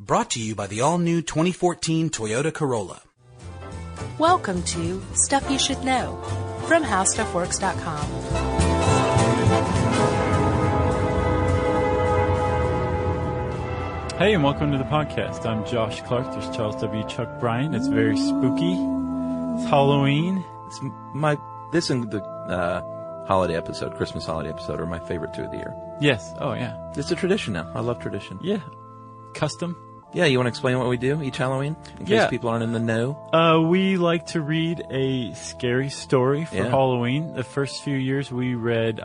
Brought to you by the all-new 2014 Toyota Corolla. Welcome to Stuff You Should Know from HowStuffWorks.com. Hey, and welcome to the podcast. I'm Josh Clark. There's Charles W. Chuck Bryan. It's very spooky. It's Halloween. This and the holiday episode, Christmas holiday episode, are my favorite two of the year. Yes. Oh, yeah. It's a tradition now. I love tradition. Yeah. Custom. Yeah, you want to explain what we do each Halloween? In case people aren't in the know? We like to read a scary story for Halloween. The first few years we read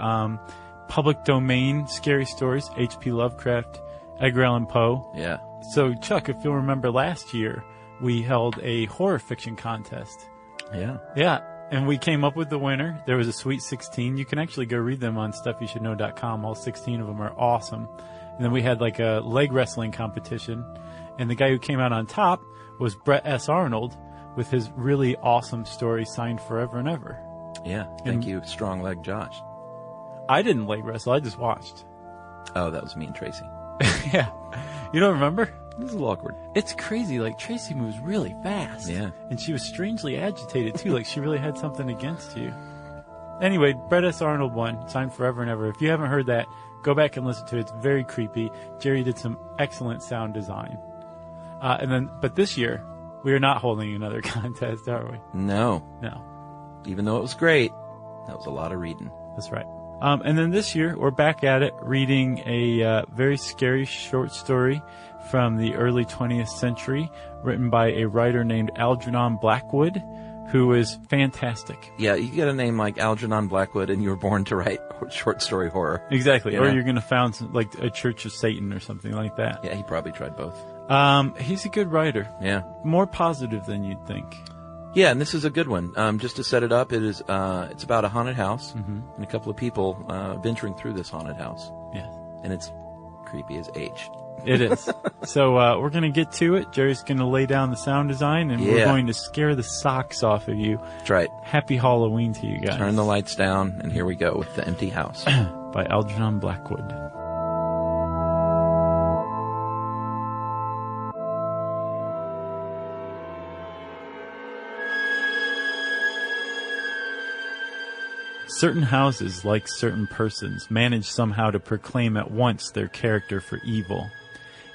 public domain scary stories, H.P. Lovecraft, Edgar Allan Poe. Yeah. So, Chuck, if you'll remember last year, we held a horror fiction contest. Yeah. Yeah. And we came up with the winner. There was a Sweet 16. You can actually go read them on StuffYouShouldKnow.com. All 16 of them are awesome. And then we had like a leg wrestling competition. And the guy who came out on top was Brett S. Arnold with his really awesome story, Signed Forever and Ever. Yeah. Thank you, strong leg Josh. I didn't leg wrestle. I just watched. Oh, that was me and Tracy. Yeah. You don't remember? This is a little awkward. It's crazy. Like, Tracy moves really fast. Yeah. And she was strangely agitated, too. Like, she really had something against you. Anyway, Brett S. Arnold won, Signed Forever and Ever. If you haven't heard that, go back and listen to it. It's very creepy. Jerry did some excellent sound design. But this year, we are not holding another contest, are we? No. Even though it was great, that was a lot of reading. That's right. And then this year, we're back at it, reading a very scary short story from the early 20th century, written by a writer named Algernon Blackwood, who is fantastic. Yeah, you get a name like Algernon Blackwood, and you were born to write short story horror. Exactly. Or you're going to found like a Church of Satan or something like that. Yeah, he probably tried both. He's a good writer. Yeah. More positive than you'd think. Yeah, and this is a good one. Just to set it up, it's about a haunted house and a couple of people venturing through this haunted house. Yeah. And it's creepy as H. It is. So we're going to get to it. Jerry's going to lay down the sound design, and we're going to scare the socks off of you. That's right. Happy Halloween to you guys. Turn the lights down, and here we go with The Empty House. By Algernon Blackwood. Certain houses, like certain persons, manage somehow to proclaim at once their character for evil.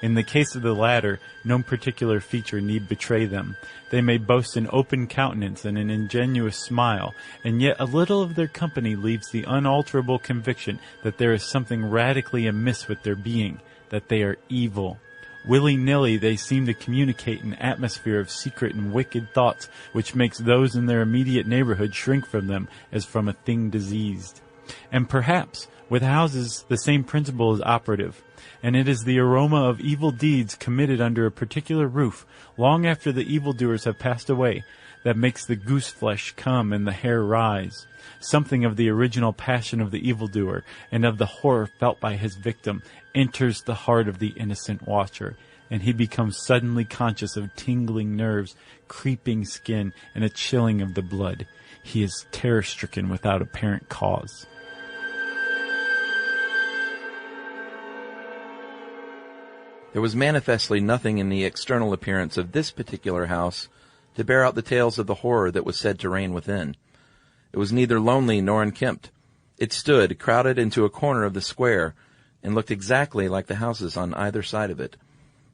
In the case of the latter, no particular feature need betray them. They may boast an open countenance and an ingenuous smile, and yet a little of their company leaves the unalterable conviction that there is something radically amiss with their being, that they are evil. Willy-nilly, they seem to communicate an atmosphere of secret and wicked thoughts which makes those in their immediate neighborhood shrink from them as from a thing diseased. And perhaps, with houses, the same principle is operative, and it is the aroma of evil deeds committed under a particular roof, long after the evildoers have passed away, that makes the goose flesh come and the hair rise. Something of the original passion of the evildoer and of the horror felt by his victim enters the heart of the innocent watcher, and he becomes suddenly conscious of tingling nerves, creeping skin, and a chilling of the blood. He is terror-stricken without apparent cause. There was manifestly nothing in the external appearance of this particular house to bear out the tales of the horror that was said to reign within. It was neither lonely nor unkempt. It stood crowded into a corner of the square and looked exactly like the houses on either side of it.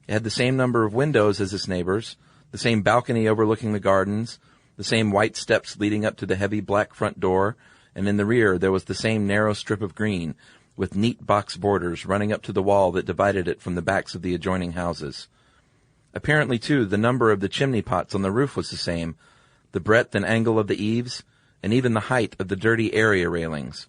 It had the same number of windows as its neighbors, the same balcony overlooking the gardens, the same white steps leading up to the heavy black front door, and in the rear there was the same narrow strip of green, with neat box borders running up to the wall that divided it from the backs of the adjoining houses. Apparently, too, the number of the chimney pots on the roof was the same, the breadth and angle of the eaves, and even the height of the dirty area railings.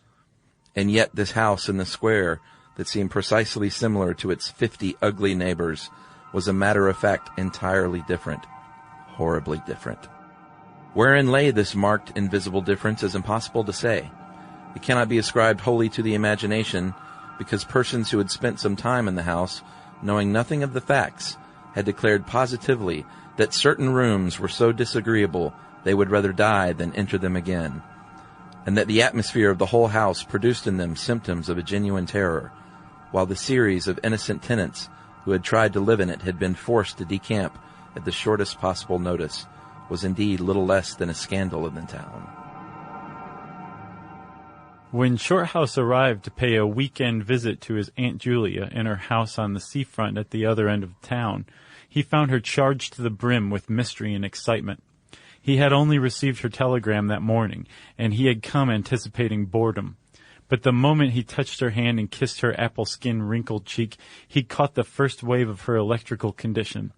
And yet this house in the square, that seemed precisely similar to its 50 ugly neighbors, was a matter of fact entirely different. Horribly different. Wherein lay this marked, invisible difference is impossible to say. It cannot be ascribed wholly to the imagination, because persons who had spent some time in the house, knowing nothing of the facts, had declared positively that certain rooms were so disagreeable they would rather die than enter them again, and that the atmosphere of the whole house produced in them symptoms of a genuine terror, while the series of innocent tenants who had tried to live in it had been forced to decamp at the shortest possible notice was indeed little less than a scandal in the town. When Shorthouse arrived to pay a weekend visit to his Aunt Julia in her house on the seafront at the other end of town, he found her charged to the brim with mystery and excitement. He had only received her telegram that morning, and he had come anticipating boredom. But the moment he touched her hand and kissed her apple-skin wrinkled cheek, he caught the first wave of her electrical condition.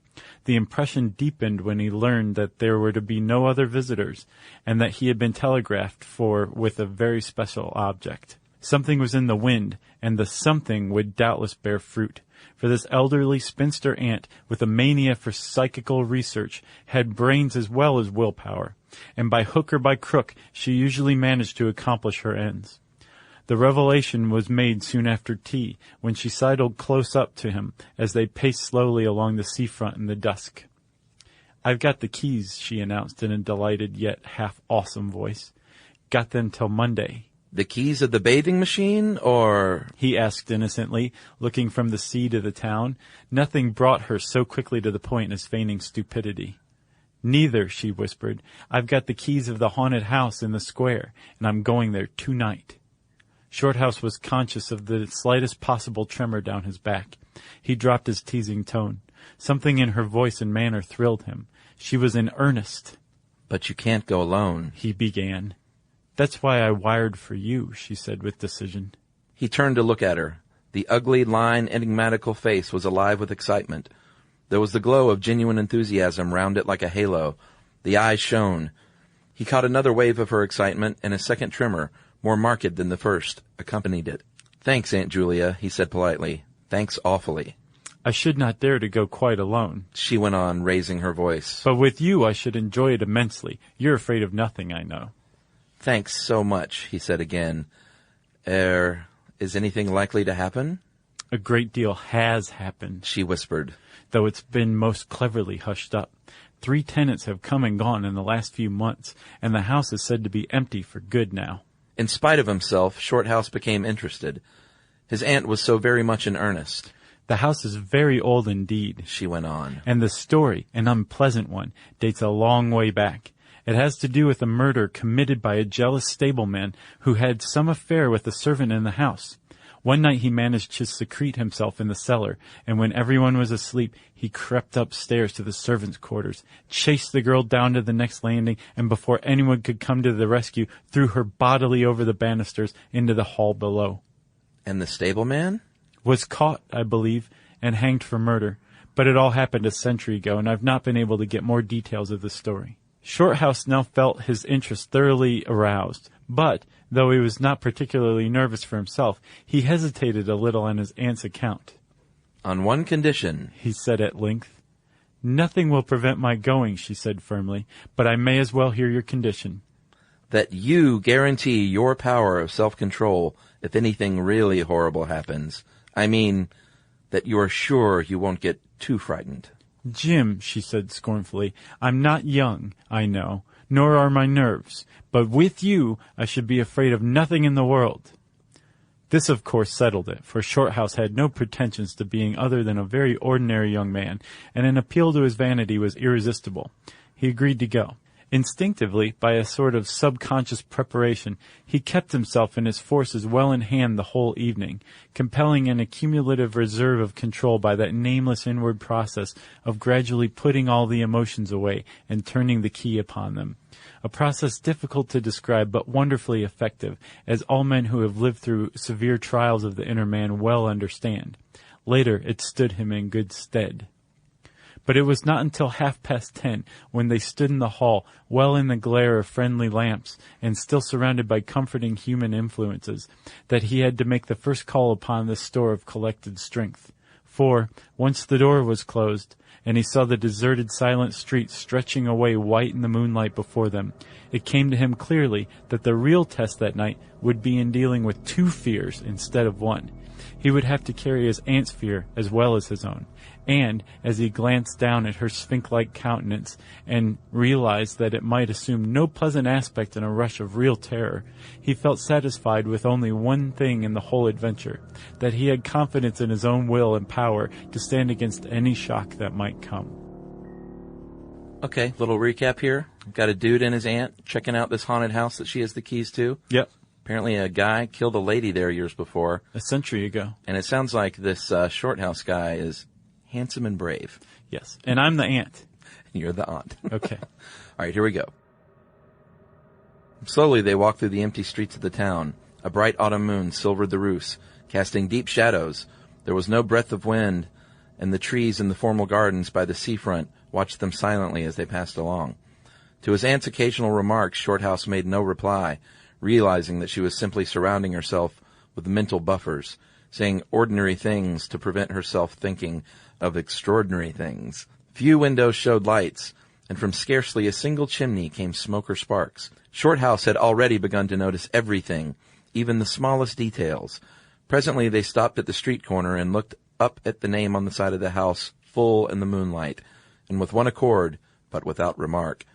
The impression deepened when he learned that there were to be no other visitors, and that he had been telegraphed for with a very special object. Something was in the wind, and the something would doubtless bear fruit, for this elderly spinster aunt, with a mania for psychical research, had brains as well as willpower, and by hook or by crook she usually managed to accomplish her ends. The revelation was made soon after tea, when she sidled close up to him as they paced slowly along the seafront in the dusk. "I've got the keys," she announced in a delighted yet half-awesome voice. "Got them till Monday." "The keys of the bathing machine, or—" he asked innocently, looking from the sea to the town. Nothing brought her so quickly to the point as feigning stupidity. "Neither," she whispered. "I've got the keys of the haunted house in the square, and I'm going there tonight." Shorthouse was conscious of the slightest possible tremor down his back. He dropped his teasing tone. Something in her voice and manner thrilled him. She was in earnest. "But you can't go alone," he began. "That's why I wired for you," she said with decision. He turned to look at her. The ugly, lined, enigmatical face was alive with excitement. There was the glow of genuine enthusiasm round it like a halo. The eyes shone. He caught another wave of her excitement, and a second tremor, more marked than the first, accompanied it. "Thanks, Aunt Julia," he said politely. "Thanks awfully." "I should not dare to go quite alone," she went on, raising her voice. "but with you I should enjoy it immensely. You're afraid of nothing, I know." "Thanks so much," he said again. Is anything likely to happen?" "A great deal has happened," she whispered, "though it's been most cleverly hushed up. 3 tenants have come and gone in the last few months, and the house is said to be empty for good now." In spite of himself, Shorthouse became interested. His aunt was so very much in earnest. "The house is very old indeed," she went on, "and the story, an unpleasant one, dates a long way back. It has to do with a murder committed by a jealous stableman who had some affair with a servant in the house. One night he managed to secrete himself in the cellar, and when everyone was asleep, he crept upstairs to the servants' quarters, chased the girl down to the next landing, and before anyone could come to the rescue, threw her bodily over the banisters into the hall below." "And the stableman?" "Was caught, I believe, and hanged for murder. But it all happened a century ago, and I've not been able to get more details of the story." Shorthouse now felt his interest thoroughly aroused, but, though he was not particularly nervous for himself, he hesitated a little on his aunt's account. "On one condition," he said at length. "Nothing will prevent my going," she said firmly, "but I may as well hear your condition." "That you guarantee your power of self-control if anything really horrible happens. I mean, that you are sure you won't get too frightened." "Jim," she said scornfully, "I'm not young, I know, nor are my nerves, but with you I should be afraid of nothing in the world." This, of course, settled it, for Shorthouse had no pretensions to being other than a very ordinary young man, and an appeal to his vanity was irresistible. He agreed to go. Instinctively, by a sort of subconscious preparation, he kept himself and his forces well in hand the whole evening, compelling an accumulative reserve of control by that nameless inward process of gradually putting all the emotions away and turning the key upon them. A process difficult to describe but wonderfully effective, as all men who have lived through severe trials of the inner man well understand. Later it stood him in good stead. But it was not until 10:30, when they stood in the hall, well in the glare of friendly lamps, and still surrounded by comforting human influences, that he had to make the first call upon this store of collected strength. For, once the door was closed, and he saw the deserted, silent street stretching away white in the moonlight before them, it came to him clearly that the real test that night would be in dealing with 2 fears instead of one. He would have to carry his aunt's fear as well as his own. And, as he glanced down at her sphinx-like countenance and realized that it might assume no pleasant aspect in a rush of real terror, he felt satisfied with only one thing in the whole adventure, that he had confidence in his own will and power to stand against any shock that might come. Okay, little recap here. Got a dude and his aunt checking out this haunted house that she has the keys to. Yep. Apparently a guy killed a lady there years before. A century ago. And it sounds like this Shorthouse guy is handsome and brave. Yes. And I'm the aunt. And you're the aunt. Okay. All right, here we go. Slowly they walked through the empty streets of the town. A bright autumn moon silvered the roofs, casting deep shadows. There was no breath of wind, and the trees in the formal gardens by the seafront watched them silently as they passed along. To his aunt's occasional remarks, Shorthouse made no reply, realizing that she was simply surrounding herself with mental buffers, saying ordinary things to prevent herself thinking of extraordinary things. Few windows showed lights, and from scarcely a single chimney came smoke or sparks. Shorthouse had already begun to notice everything, even the smallest details. Presently they stopped at the street corner and looked up at the name on the side of the house, full in the moonlight, and with one accord, but without remark,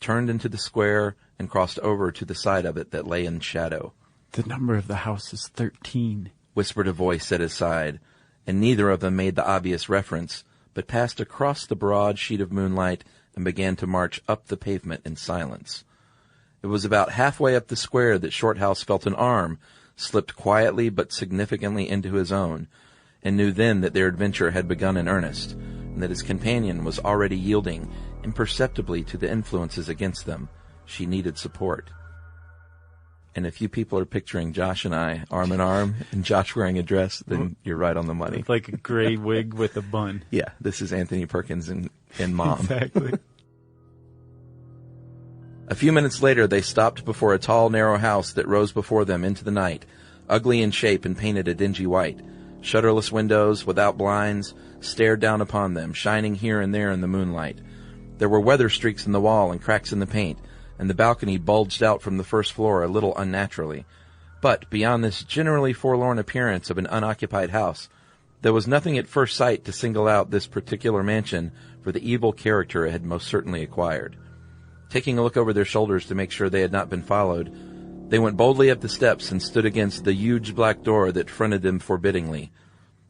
turned into the square and crossed over to the side of it that lay in shadow. The number of the house is 13, whispered a voice at his side, and neither of them made the obvious reference, but passed across the broad sheet of moonlight and began to march up the pavement in silence. It was about halfway up the square that Shorthouse felt an arm slipped quietly but significantly into his own, and knew then that their adventure had begun in earnest, and that his companion was already yielding imperceptibly to the influences against them. She needed support. And if you people are picturing Josh and I arm in arm, and Josh wearing a dress, then you're right on the money. With like a gray wig with a bun. Yeah, this is Anthony Perkins and Mom. Exactly. A few minutes later, they stopped before a tall, narrow house that rose before them into the night, ugly in shape and painted a dingy white. Shutterless windows, without blinds, stared down upon them, shining here and there in the moonlight. There were weather streaks in the wall and cracks in the paint, and the balcony bulged out from the first floor a little unnaturally. But beyond this generally forlorn appearance of an unoccupied house, there was nothing at first sight to single out this particular mansion for the evil character it had most certainly acquired. Taking a look over their shoulders to make sure they had not been followed, they went boldly up the steps and stood against the huge black door that fronted them forbiddingly.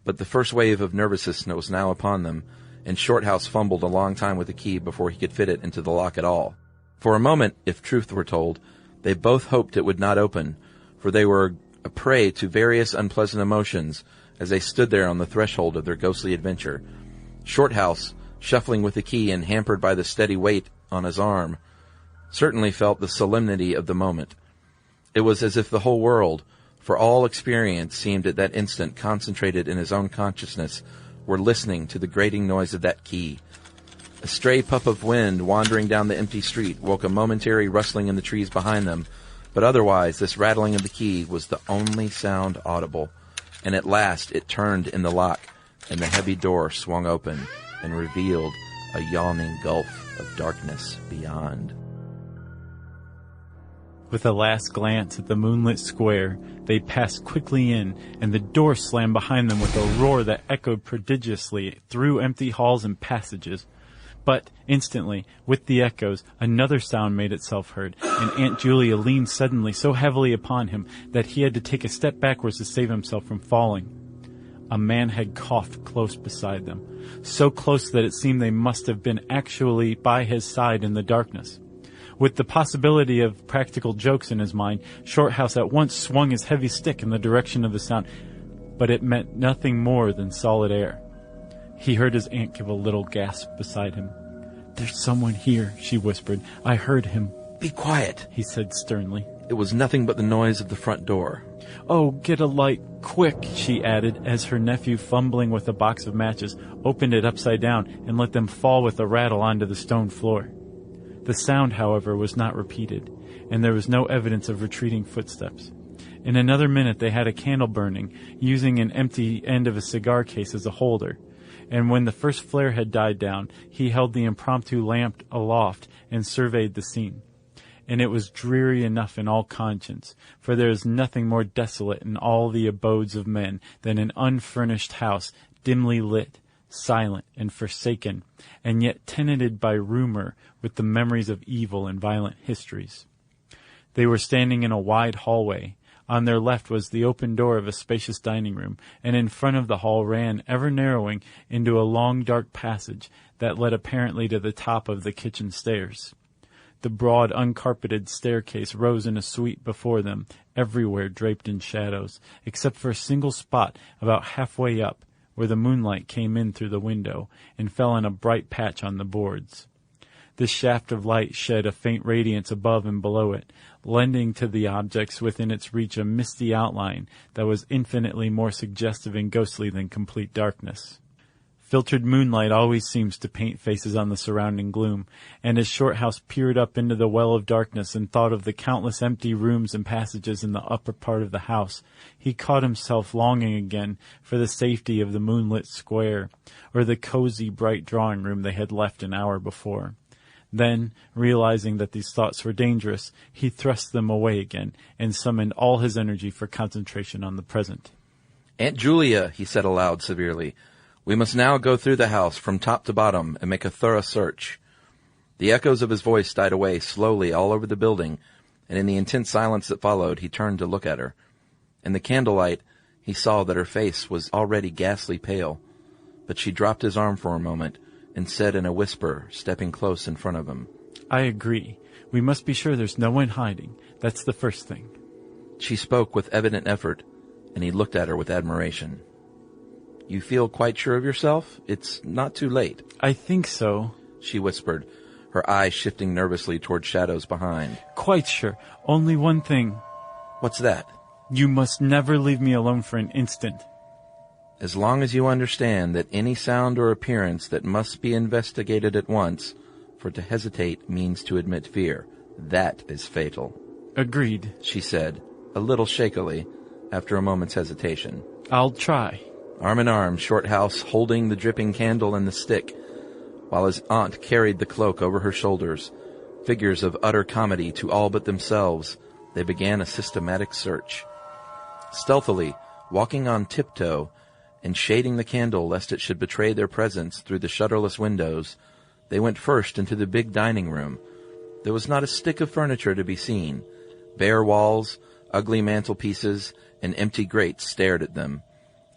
But the first wave of nervousness was now upon them, and Shorthouse fumbled a long time with the key before he could fit it into the lock at all. For a moment, if truth were told, they both hoped it would not open, for they were a prey to various unpleasant emotions as they stood there on the threshold of their ghostly adventure. Shorthouse, shuffling with the key and hampered by the steady weight on his arm, certainly felt the solemnity of the moment. It was as if the whole world, for all experience, seemed at that instant concentrated in his own consciousness, were listening to the grating noise of that key. A stray puff of wind wandering down the empty street woke a momentary rustling in the trees behind them, but otherwise this rattling of the key was the only sound audible, and at last it turned in the lock, and the heavy door swung open and revealed a yawning gulf of darkness beyond. With a last glance at the moonlit square, they passed quickly in, and the door slammed behind them with a roar that echoed prodigiously through empty halls and passages. But, instantly, with the echoes, another sound made itself heard, and Aunt Julia leaned suddenly so heavily upon him that he had to take a step backwards to save himself from falling. A man had coughed close beside them, so close that it seemed they must have been actually by his side in the darkness. With the possibility of practical jokes in his mind, Shorthouse at once swung his heavy stick in the direction of the sound, but it meant nothing more than solid air. He heard his aunt give a little gasp beside him. "There's someone here," she whispered. "I heard him." "Be quiet," he said sternly. It was nothing but the noise of the front door. "Oh, get a light, quick," she added, as her nephew, fumbling with a box of matches, opened it upside down and let them fall with a rattle onto the stone floor. The sound, however, was not repeated, and there was no evidence of retreating footsteps. In another minute they had a candle burning, using an empty end of a cigar case as a holder, and when the first flare had died down, he held the impromptu lamp aloft and surveyed the scene. and it was dreary enough in all conscience, for there is nothing more desolate in all the abodes of men than an unfurnished house, dimly lit, silent and forsaken, and yet tenanted by rumor with the memories of evil and violent histories. They were standing in a wide hallway. On their left was the open door of a spacious dining room, and in front of the hall ran, ever narrowing, into a long dark passage that led apparently to the top of the kitchen stairs. The broad, uncarpeted staircase rose in a suite before them, everywhere draped in shadows, except for a single spot about halfway up, where the moonlight came in through the window and fell on a bright patch on the boards. This shaft of light shed a faint radiance above and below it, lending to the objects within its reach a misty outline that was infinitely more suggestive and ghostly than complete darkness. Filtered moonlight always seems to paint faces on the surrounding gloom, and as Shorthouse peered up into the well of darkness and thought of the countless empty rooms and passages in the upper part of the house, he caught himself longing again for the safety of the moonlit square, or the cozy, bright drawing room they had left an hour before. Then, realizing that these thoughts were dangerous, he thrust them away again and summoned all his energy for concentration on the present. "Aunt Julia," he said aloud severely, "we must now go through the house from top to bottom and make a thorough search." The echoes of his voice died away slowly all over the building, and in the intense silence that followed, he turned to look at her. In the candlelight, he saw that her face was already ghastly pale, but she dropped his arm for a moment and said in a whisper, stepping close in front of him, "I agree. We must be sure there's no one hiding. That's the first thing." She spoke with evident effort, and he looked at her with admiration. "You feel quite sure of yourself? It's not too late." "I think so," she whispered, her eyes shifting nervously toward shadows behind. "Quite sure. Only one thing." "What's that?" "You must never leave me alone for an instant." "As long as you understand that any sound or appearance that must be investigated at once, for to hesitate means to admit fear. That is fatal." "Agreed," she said, a little shakily, after a moment's hesitation. "I'll try." Arm in arm, Shorthouse holding the dripping candle and the stick, while his aunt carried the cloak over her shoulders, figures of utter comedy to all but themselves, they began a systematic search. Stealthily, walking on tiptoe, and shading the candle lest it should betray their presence through the shutterless windows, they went first into the big dining room. There was not a stick of furniture to be seen. Bare walls, ugly mantelpieces, and empty grates stared at them.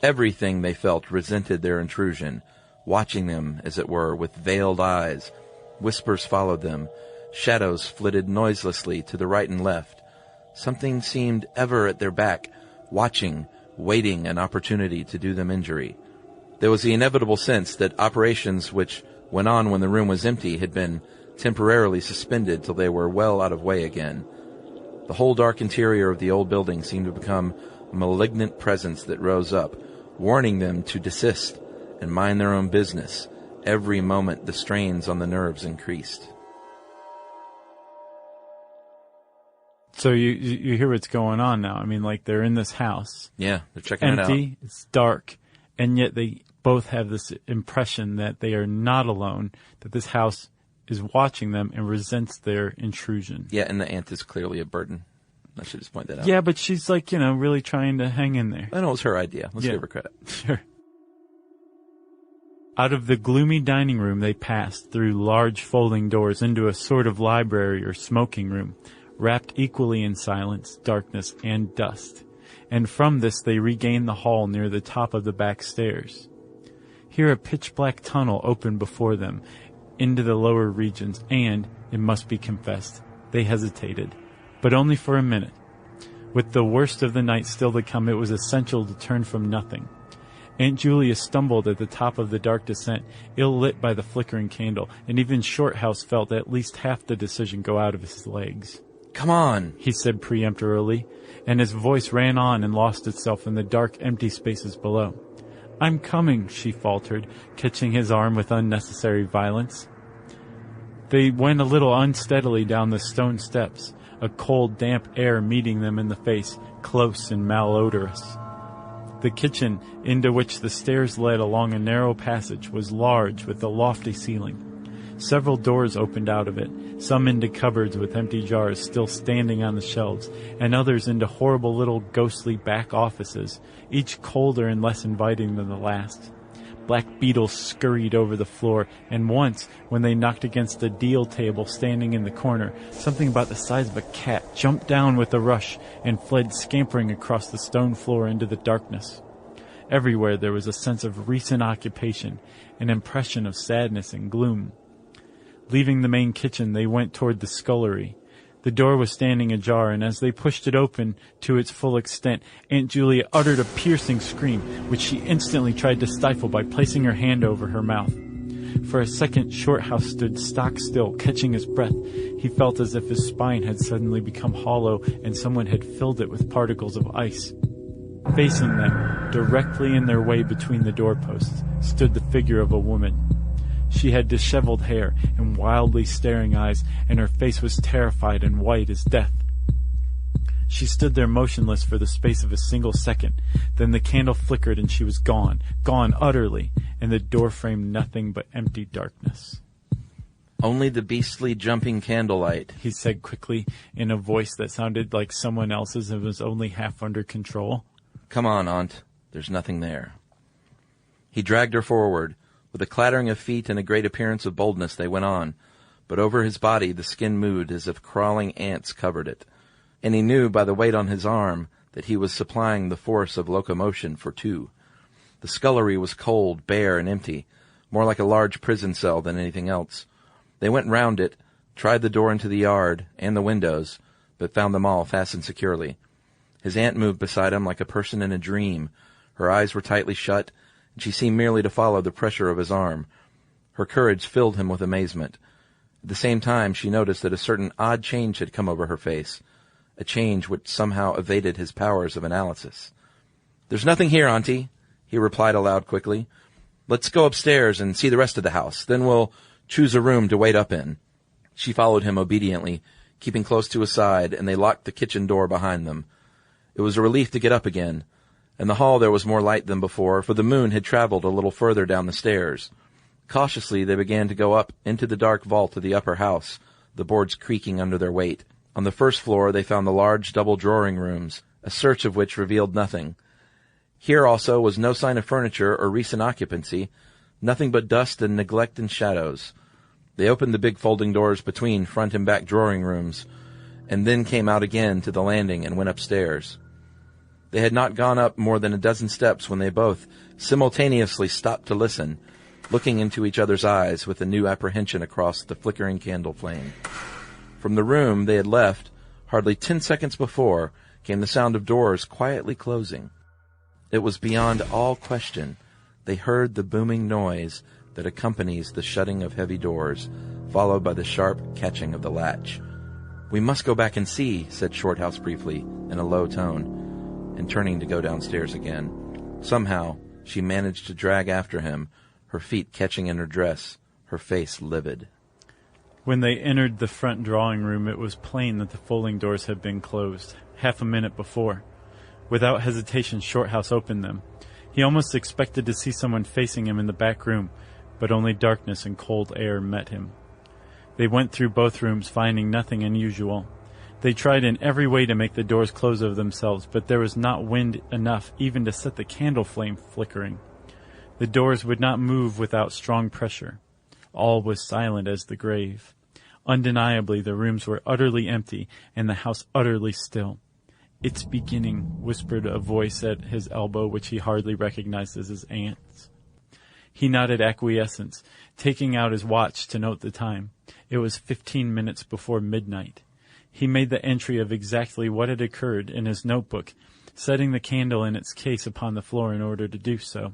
Everything, they felt, resented their intrusion, watching them, as it were, with veiled eyes. Whispers followed them. Shadows flitted noiselessly to the right and left. Something seemed ever at their back, watching, waiting an opportunity to do them injury. There was the inevitable sense that operations which went on when the room was empty had been temporarily suspended till they were well out of way again. The whole dark interior of the old building seemed to become a malignant presence that rose up, warning them to desist and mind their own business. Every moment the strains on the nerves increased. So you hear what's going on now. I mean, like, they're in this house. Yeah, they're checking it out. Empty, it's dark, and yet they both have this impression that they are not alone, that this house is watching them and resents their intrusion. Yeah, and the aunt is clearly a burden. I should just point that out. Yeah, but she's like, really trying to hang in there. I know it was her idea. Let's give her credit. Sure. Out of the gloomy dining room they passed through large folding doors into a sort of library or smoking room, wrapped equally in silence, darkness, and dust. And from this they regained the hall near the top of the back stairs. Here a pitch-black tunnel opened before them into the lower regions, and, it must be confessed, they hesitated, but only for a minute. With the worst of the night still to come, it was essential to turn from nothing. Aunt Julia stumbled at the top of the dark descent, ill-lit by the flickering candle, and even Shorthouse felt at least half the decision go out of his legs. "Come on," he said peremptorily, and his voice ran on and lost itself in the dark, empty spaces below. "I'm coming," she faltered, catching his arm with unnecessary violence. They went a little unsteadily down the stone steps, a cold, damp air meeting them in the face, close and malodorous. The kitchen, into which the stairs led along a narrow passage, was large with a lofty ceiling. Several doors opened out of it, some into cupboards with empty jars still standing on the shelves, and others into horrible little ghostly back offices, each colder and less inviting than the last. Black beetles scurried over the floor, and once, when they knocked against a deal table standing in the corner, something about the size of a cat jumped down with a rush and fled scampering across the stone floor into the darkness. Everywhere there was a sense of recent occupation, an impression of sadness and gloom. Leaving the main kitchen, they went toward the scullery. The door was standing ajar, and as they pushed it open to its full extent, Aunt Julia uttered a piercing scream, which she instantly tried to stifle by placing her hand over her mouth. For a second, Shorthouse stood stock still, catching his breath. He felt as if his spine had suddenly become hollow and someone had filled it with particles of ice. Facing them, directly in their way between the doorposts, stood the figure of a woman. She had disheveled hair and wildly staring eyes, and her face was terrified and white as death. She stood there motionless for the space of a single second. Then the candle flickered and she was gone, gone utterly, and the door framed nothing but empty darkness. "Only the beastly jumping candlelight," he said quickly, in a voice that sounded like someone else's and was only half under control. "Come on, Aunt. There's nothing there." He dragged her forward. With a clattering of feet and a great appearance of boldness they went on, but over his body the skin moved as if crawling ants covered it, and he knew by the weight on his arm that he was supplying the force of locomotion for two. The scullery was cold, bare, and empty, more like a large prison cell than anything else. They went round it, tried the door into the yard and the windows, but found them all fastened securely. His aunt moved beside him like a person in a dream. Her eyes were tightly shut, and she seemed merely to follow the pressure of his arm. Her courage filled him with amazement. At the same time, she noticed that a certain odd change had come over her face, a change which somehow evaded his powers of analysis. "There's nothing here, Auntie," he replied aloud quickly. "Let's go upstairs and see the rest of the house. Then we'll choose a room to wait up in." She followed him obediently, keeping close to his side, and they locked the kitchen door behind them. It was a relief to get up again. In the hall there was more light than before, for the moon had traveled a little further down the stairs. Cautiously they began to go up into the dark vault of the upper house, the boards creaking under their weight. On the first floor they found the large double drawing rooms, a search of which revealed nothing. Here also was no sign of furniture or recent occupancy, nothing but dust and neglect and shadows. They opened the big folding doors between front and back drawing rooms, and then came out again to the landing and went upstairs. They had not gone up more than a dozen steps when they both simultaneously stopped to listen, looking into each other's eyes with a new apprehension across the flickering candle flame. From the room they had left, hardly 10 seconds before, came the sound of doors quietly closing. It was beyond all question. They heard the booming noise that accompanies the shutting of heavy doors, followed by the sharp catching of the latch. "We must go back and see," said Shorthouse briefly, in a low tone, and turning to go downstairs again. Somehow she managed to drag after him, her feet catching in her dress, her face livid. When they entered the front drawing room, it was plain that the folding doors had been closed, half a minute before. Without hesitation, Shorthouse opened them. He almost expected to see someone facing him in the back room, but only darkness and cold air met him. They went through both rooms, finding nothing unusual. They tried in every way to make the doors close of themselves, but there was not wind enough even to set the candle flame flickering. The doors would not move without strong pressure. All was silent as the grave. Undeniably, the rooms were utterly empty, and the house utterly still. "It's beginning," whispered a voice at his elbow, which he hardly recognized as his aunt's. He nodded acquiescence, taking out his watch to note the time. It was 15 minutes before midnight. He made the entry of exactly what had occurred in his notebook, setting the candle in its case upon the floor in order to do so.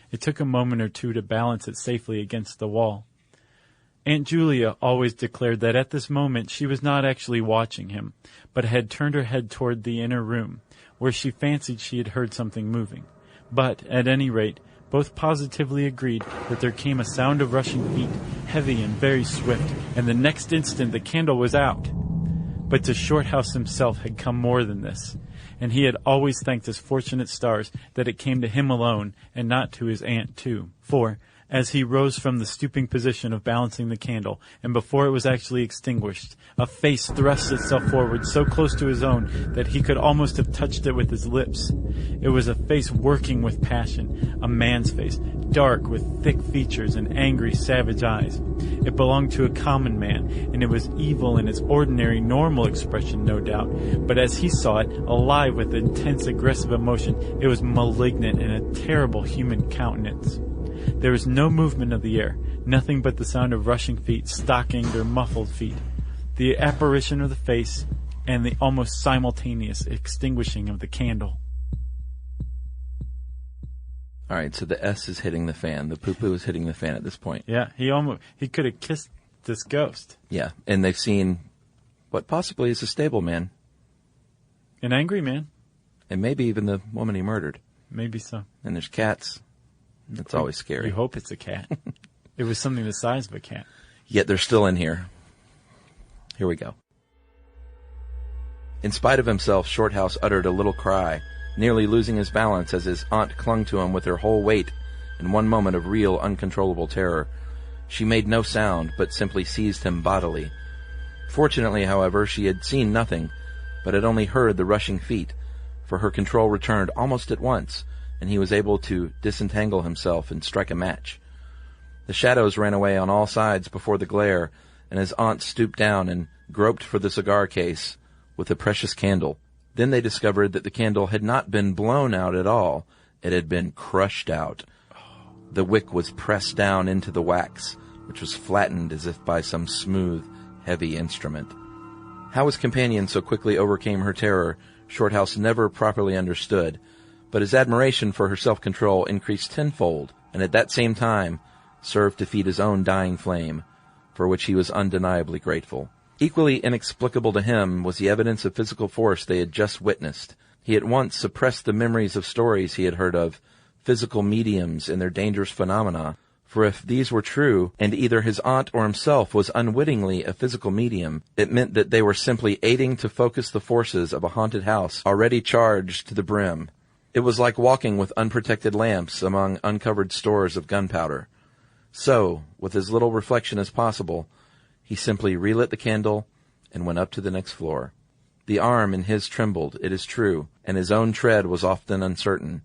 It took a moment or two to balance it safely against the wall. Aunt Julia always declared that at this moment she was not actually watching him, but had turned her head toward the inner room, where she fancied she had heard something moving. But, at any rate, both positively agreed that there came a sound of rushing feet, heavy and very swift, and the next instant the candle was out. But to Shorthouse himself had come more than this, and he had always thanked his fortunate stars that it came to him alone and not to his aunt too. For, as he rose from the stooping position of balancing the candle, and before it was actually extinguished, a face thrust itself forward so close to his own that he could almost have touched it with his lips. It was a face working with passion, a man's face, dark with thick features and angry, savage eyes. It belonged to a common man, and it was evil in its ordinary, normal expression, no doubt, but as he saw it, alive with intense, aggressive emotion, it was malignant in a terrible human countenance. There was no movement of the air, nothing but the sound of rushing feet, stockinged or muffled feet, the apparition of the face, and the almost simultaneous extinguishing of the candle. All right, so the S is hitting the fan. The poo-poo is hitting the fan at this point. Yeah, he could have kissed this ghost. Yeah, and they've seen what possibly is a stable man. An angry man. And maybe even the woman he murdered. Maybe so. And there's cats. It's always scary. You hope it's a cat. It was something the size of a cat. Yet they're still in here. Here we go. In spite of himself, Shorthouse uttered a little cry, nearly losing his balance as his aunt clung to him with her whole weight in one moment of real, uncontrollable terror. She made no sound, but simply seized him bodily. Fortunately, however, she had seen nothing, but had only heard the rushing feet, for her control returned almost at once, and he was able to disentangle himself and strike a match. The shadows ran away on all sides before the glare, and his aunt stooped down and groped for the cigar case with the precious candle. Then they discovered that the candle had not been blown out at all. It had been crushed out. The wick was pressed down into the wax, which was flattened as if by some smooth, heavy instrument. How his companion so quickly overcame her terror, Shorthouse never properly understood, but his admiration for her self-control increased tenfold, and at that same time served to feed his own dying flame, for which he was undeniably grateful. Equally inexplicable to him was the evidence of physical force they had just witnessed. He at once suppressed the memories of stories he had heard of, physical mediums and their dangerous phenomena, for if these were true, and either his aunt or himself was unwittingly a physical medium, it meant that they were simply aiding to focus the forces of a haunted house already charged to the brim. It was like walking with unprotected lamps among uncovered stores of gunpowder. So, with as little reflection as possible, he simply relit the candle and went up to the next floor. The arm in his trembled, it is true, and his own tread was often uncertain,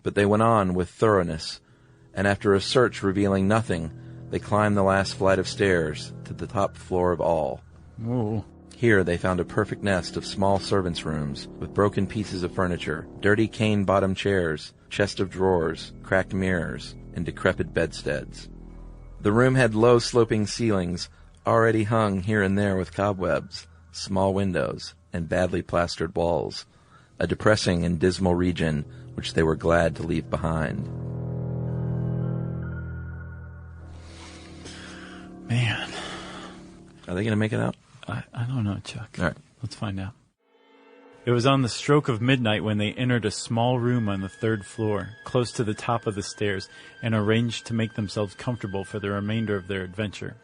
but they went on with thoroughness, and after a search revealing nothing, they climbed the last flight of stairs to the top floor of all. Ooh. Here they found a perfect nest of small servants' rooms with broken pieces of furniture, dirty cane-bottomed chairs, chest of drawers, cracked mirrors, and decrepit bedsteads. The room had low sloping ceilings, already hung here and there with cobwebs, small windows, and badly plastered walls, a depressing and dismal region which they were glad to leave behind. Man. Are they going to make it out? I don't know, Chuck. All right. Let's find out. It was on the stroke of midnight when they entered a small room on the third floor, close to the top of the stairs, and arranged to make themselves comfortable for the remainder of their adventure.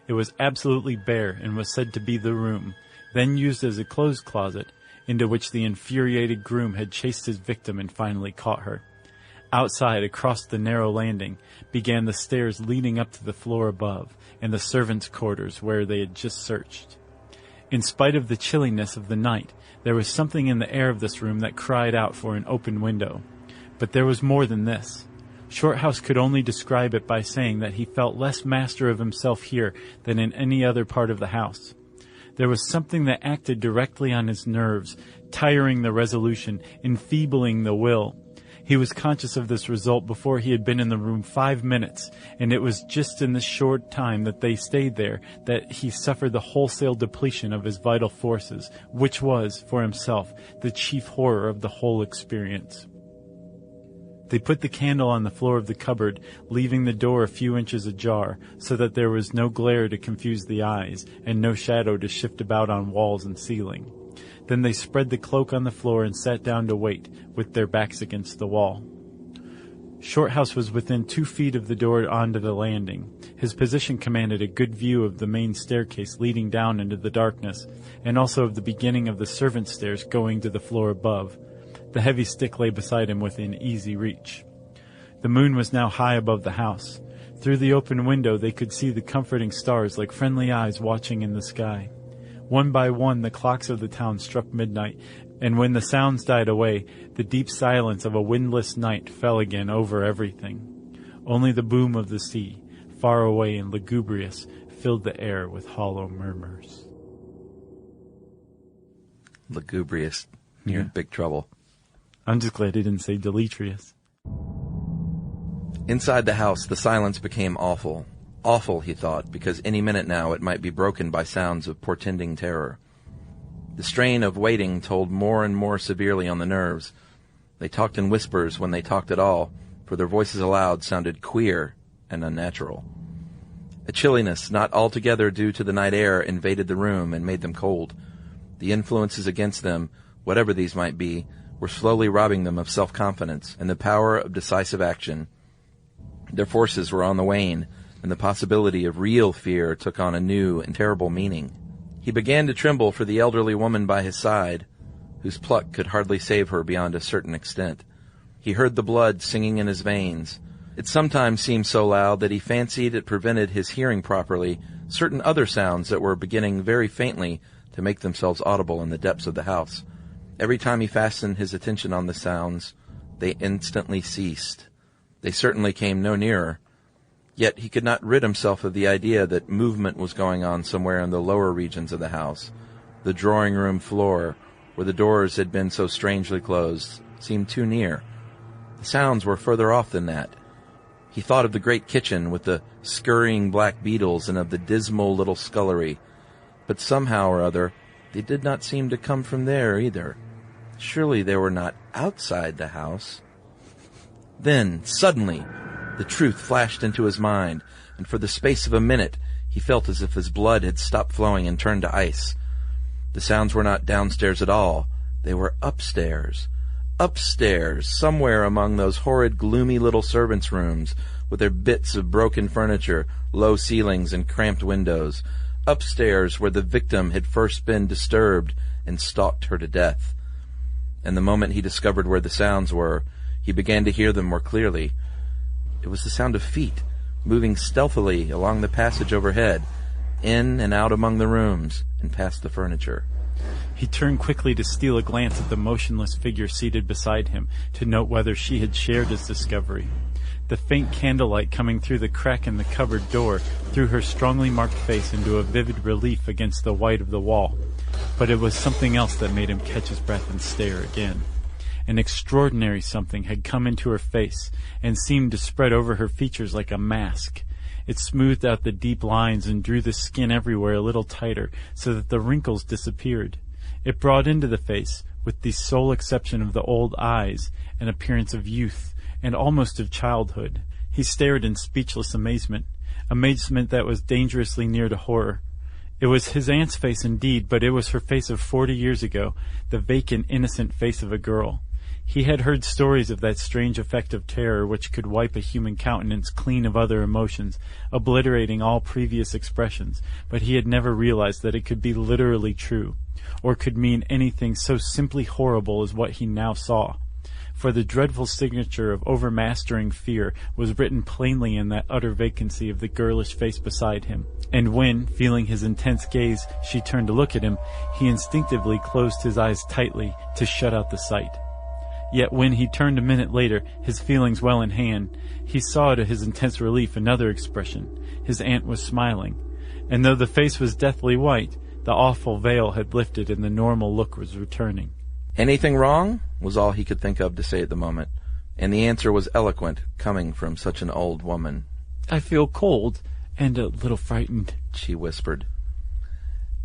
It was absolutely bare and was said to be the room, then used as a clothes closet, into which the infuriated groom had chased his victim and finally caught her. Outside, across the narrow landing, began the stairs leading up to the floor above, and the servants' quarters where they had just searched. In spite of the chilliness of the night, there was something in the air of this room that cried out for an open window. But there was more than this. Shorthouse could only describe it by saying that he felt less master of himself here than in any other part of the house. There was something that acted directly on his nerves, tiring the resolution, enfeebling the will. He was conscious of this result before he had been in the room 5 minutes, and it was just in the short time that they stayed there that he suffered the wholesale depletion of his vital forces, which was, for himself, the chief horror of the whole experience. They put the candle on the floor of the cupboard, leaving the door a few inches ajar, so that there was no glare to confuse the eyes, and no shadow to shift about on walls and ceiling. Then they spread the cloak on the floor and sat down to wait, with their backs against the wall. Shorthouse was within 2 feet of the door onto the landing. His position commanded a good view of the main staircase leading down into the darkness, and also of the beginning of the servants' stairs going to the floor above. The heavy stick lay beside him within easy reach. The moon was now high above the house. Through the open window they could see the comforting stars like friendly eyes watching in the sky. One by one the clocks of the town struck midnight, and when the sounds died away, the deep silence of a windless night fell again over everything. Only the boom of the sea, far away and lugubrious, filled the air with hollow murmurs. Lugubrious. You're in big trouble. I'm just glad he didn't say deleterious. Inside the house, the silence became awful. Awful, he thought, because any minute now it might be broken by sounds of portending terror. The strain of waiting told more and more severely on the nerves. They talked in whispers when they talked at all, for their voices aloud sounded queer and unnatural. A chilliness not altogether due to the night air invaded the room and made them cold. The influences against them, whatever these might be, were slowly robbing them of self-confidence and the power of decisive action. Their forces were on the wane, and the possibility of real fear took on a new and terrible meaning. He began to tremble for the elderly woman by his side, whose pluck could hardly save her beyond a certain extent. He heard the blood singing in his veins. It sometimes seemed so loud that he fancied it prevented his hearing properly certain other sounds that were beginning very faintly to make themselves audible in the depths of the house. Every time he fastened his attention on the sounds, they instantly ceased. They certainly came no nearer. Yet he could not rid himself of the idea that movement was going on somewhere in the lower regions of the house. The drawing-room floor, where the doors had been so strangely closed, seemed too near. The sounds were further off than that. He thought of the great kitchen with the scurrying black beetles and of the dismal little scullery. But somehow or other, they did not seem to come from there either. Surely they were not outside the house. Then, suddenly, the truth flashed into his mind, and for the space of a minute he felt as if his blood had stopped flowing and turned to ice. The sounds were not downstairs at all. They were upstairs. Upstairs, somewhere among those horrid, gloomy little servants' rooms, with their bits of broken furniture, low ceilings, and cramped windows. Upstairs, where the victim had first been disturbed and stalked her to death. And the moment he discovered where the sounds were, he began to hear them more clearly. It was the sound of feet, moving stealthily along the passage overhead, in and out among the rooms, and past the furniture. He turned quickly to steal a glance at the motionless figure seated beside him, to note whether she had shared his discovery. The faint candlelight coming through the crack in the cupboard door threw her strongly marked face into a vivid relief against the white of the wall. But it was something else that made him catch his breath and stare again. An extraordinary something had come into her face and seemed to spread over her features like a mask. It smoothed out the deep lines and drew the skin everywhere a little tighter so that the wrinkles disappeared. It brought into the face, with the sole exception of the old eyes, an appearance of youth and almost of childhood. He stared in speechless amazement that was dangerously near to horror. It was his aunt's face indeed, but it was her face of 40 years ago, the vacant, innocent face of a girl. He had heard stories of that strange effect of terror which could wipe a human countenance clean of other emotions, obliterating all previous expressions, but he had never realized that it could be literally true, or could mean anything so simply horrible as what he now saw. For the dreadful signature of overmastering fear was written plainly in that utter vacancy of the girlish face beside him, and when, feeling his intense gaze, she turned to look at him, he instinctively closed his eyes tightly to shut out the sight. Yet when he turned a minute later, his feelings well in hand, he saw to his intense relief another expression. His aunt was smiling, and though the face was deathly white, the awful veil had lifted and the normal look was returning. "Anything wrong?" was all he could think of to say at the moment, and the answer was eloquent, coming from such an old woman. "I feel cold and a little frightened," she whispered.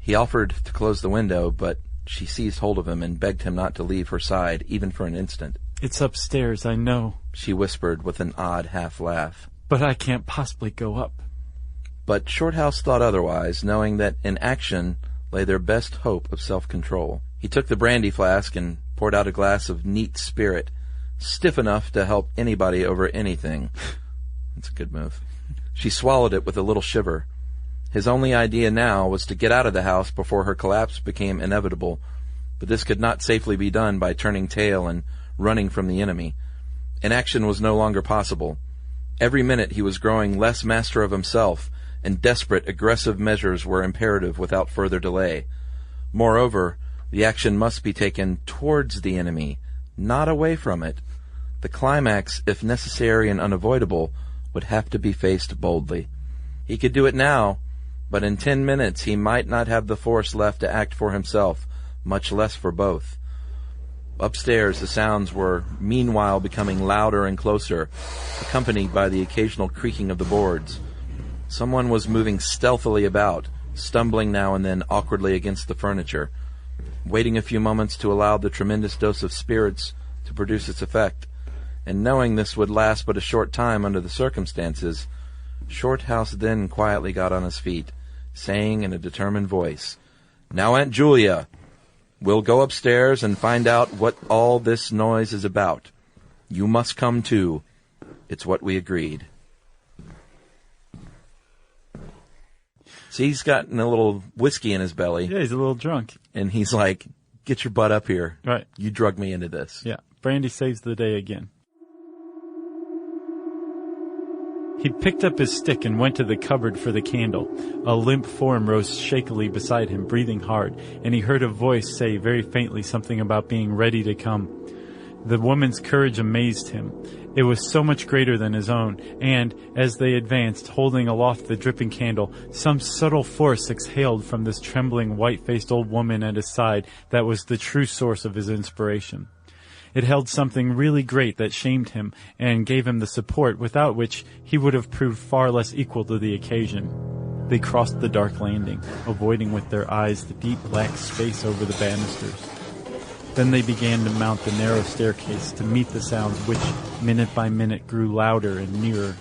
He offered to close the window, but she seized hold of him and begged him not to leave her side, even for an instant. "It's upstairs, I know," she whispered with an odd half-laugh. "But I can't possibly go up." But Shorthouse thought otherwise, knowing that in action lay their best hope of self-control. He took the brandy flask and poured out a glass of neat spirit, stiff enough to help anybody over anything. That's a good move. She swallowed it with a little shiver. His only idea now was to get out of the house before her collapse became inevitable, but this could not safely be done by turning tail and running from the enemy. Inaction was no longer possible. Every minute he was growing less master of himself, and desperate, aggressive measures were imperative without further delay. Moreover, the action must be taken towards the enemy, not away from it. The climax, if necessary and unavoidable, would have to be faced boldly. He could do it now, but in 10 minutes he might not have the force left to act for himself, much less for both. Upstairs the sounds were meanwhile becoming louder and closer, accompanied by the occasional creaking of the boards. Someone was moving stealthily about, stumbling now and then awkwardly against the furniture. Waiting a few moments to allow the tremendous dose of spirits to produce its effect, and knowing this would last but a short time under the circumstances, Shorthouse then quietly got on his feet, saying in a determined voice, "Now, Aunt Julia, we'll go upstairs and find out what all this noise is about. You must come too. It's what we agreed." See, he's gotten a little whiskey in his belly. Yeah, he's a little drunk. And he's like, "Get your butt up here. Right. You drug me into this." Yeah. Brandy saves the day again. He picked up his stick and went to the cupboard for the candle. A limp form rose shakily beside him, breathing hard, and he heard a voice say very faintly something about being ready to come. The woman's courage amazed him. It was so much greater than his own, and, as they advanced, holding aloft the dripping candle, some subtle force exhaled from this trembling, white-faced old woman at his side that was the true source of his inspiration. It held something really great that shamed him and gave him the support without which he would have proved far less equal to the occasion. They crossed the dark landing, avoiding with their eyes the deep black space over the banisters. Then they began to mount the narrow staircase to meet the sounds which, minute by minute, grew louder and nearer.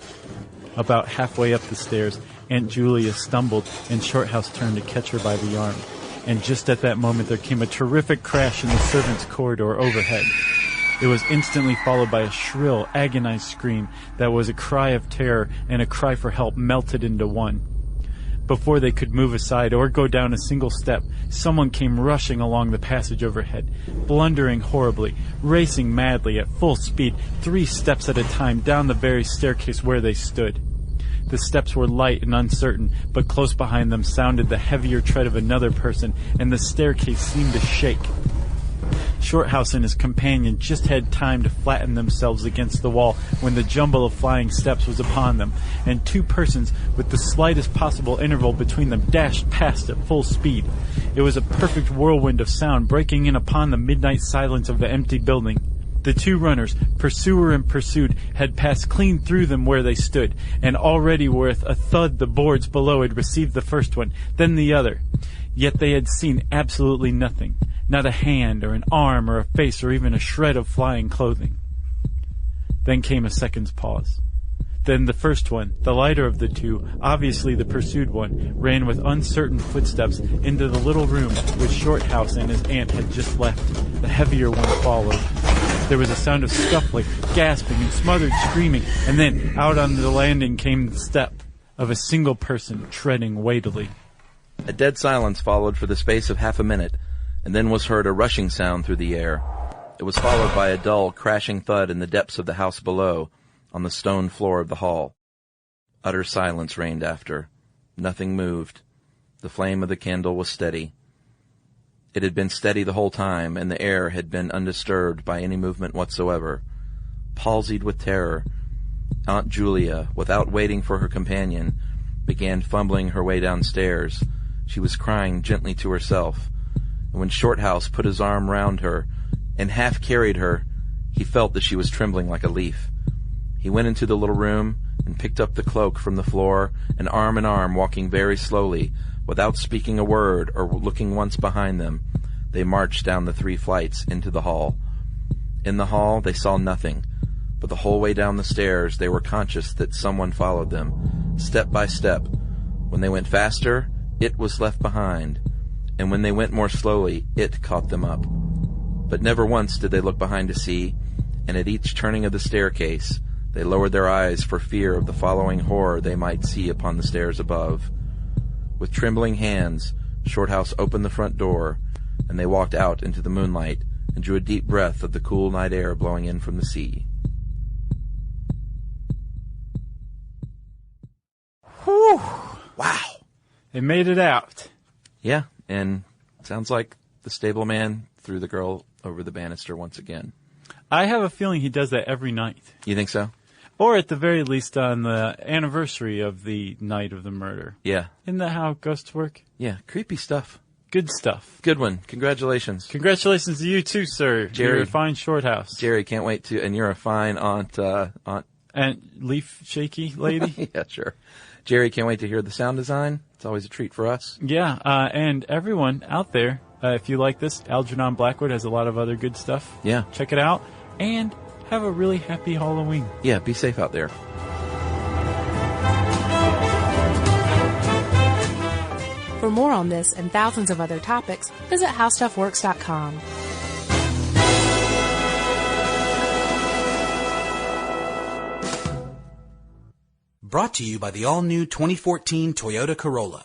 About halfway up the stairs, Aunt Julia stumbled, and Shorthouse turned to catch her by the arm. And just at that moment there came a terrific crash in the servants' corridor overhead. It was instantly followed by a shrill, agonized scream that was a cry of terror and a cry for help melted into one. Before they could move aside or go down a single step, someone came rushing along the passage overhead, blundering horribly, racing madly at full speed, 3 steps at a time down the very staircase where they stood. The steps were light and uncertain, but close behind them sounded the heavier tread of another person, and the staircase seemed to shake. Shorthouse and his companion just had time to flatten themselves against the wall when the jumble of flying steps was upon them, and 2 persons, with the slightest possible interval between them, dashed past at full speed. It was a perfect whirlwind of sound breaking in upon the midnight silence of the empty building. The 2 runners, pursuer and pursued, had passed clean through them where they stood, and already with a thud the boards below had received the first one, then the other. Yet they had seen absolutely nothing. Not a hand or an arm or a face or even a shred of flying clothing. Then came a second's pause. Then the first one, the lighter of the 2, obviously the pursued one, ran with uncertain footsteps into the little room which Shorthouse and his aunt had just left. The heavier one followed. There was a sound of scuffling, gasping, and smothered screaming, and then out on the landing came the step of a single person treading weightily. A dead silence followed for the space of half a minute, and then was heard a rushing sound through the air. It was followed by a dull, crashing thud in the depths of the house below, on the stone floor of the hall. Utter silence reigned after. Nothing moved. The flame of the candle was steady. It had been steady the whole time, and the air had been undisturbed by any movement whatsoever. Palsied with terror, Aunt Julia, without waiting for her companion, began fumbling her way downstairs. She was crying gently to herself, and when Shorthouse put his arm round her and half carried her, he felt that she was trembling like a leaf. He went into the little room and picked up the cloak from the floor, and arm in arm, walking very slowly, without speaking a word or looking once behind them, they marched down the 3 flights into the hall. In the hall they saw nothing, but the whole way down the stairs they were conscious that someone followed them, step by step. When they went faster, it was left behind, and when they went more slowly, it caught them up. But never once did they look behind to see, and at each turning of the staircase, they lowered their eyes for fear of the following horror they might see upon the stairs above. With trembling hands, Shorthouse opened the front door, and they walked out into the moonlight and drew a deep breath of the cool night air blowing in from the sea. They made it out. Yeah, and sounds like the stableman threw the girl over the banister once again. I have a feeling he does that every night. You think so? Or at the very least on the anniversary of the night of the murder. Yeah. Isn't that how ghosts work? Yeah, creepy stuff. Good stuff. Good one. Congratulations. Congratulations to you too, sir. Jerry. You're a fine shorthouse. Jerry, can't wait to, and you're a fine aunt. And leaf shaky lady? Yeah, sure. Jerry, can't wait to hear the sound design. It's always a treat for us. Yeah, and everyone out there, if you like this, Algernon Blackwood has a lot of other good stuff. Yeah. Check it out, and have a really happy Halloween. Yeah, be safe out there. For more on this and thousands of other topics, visit howstuffworks.com. Brought to you by the all-new 2014 Toyota Corolla.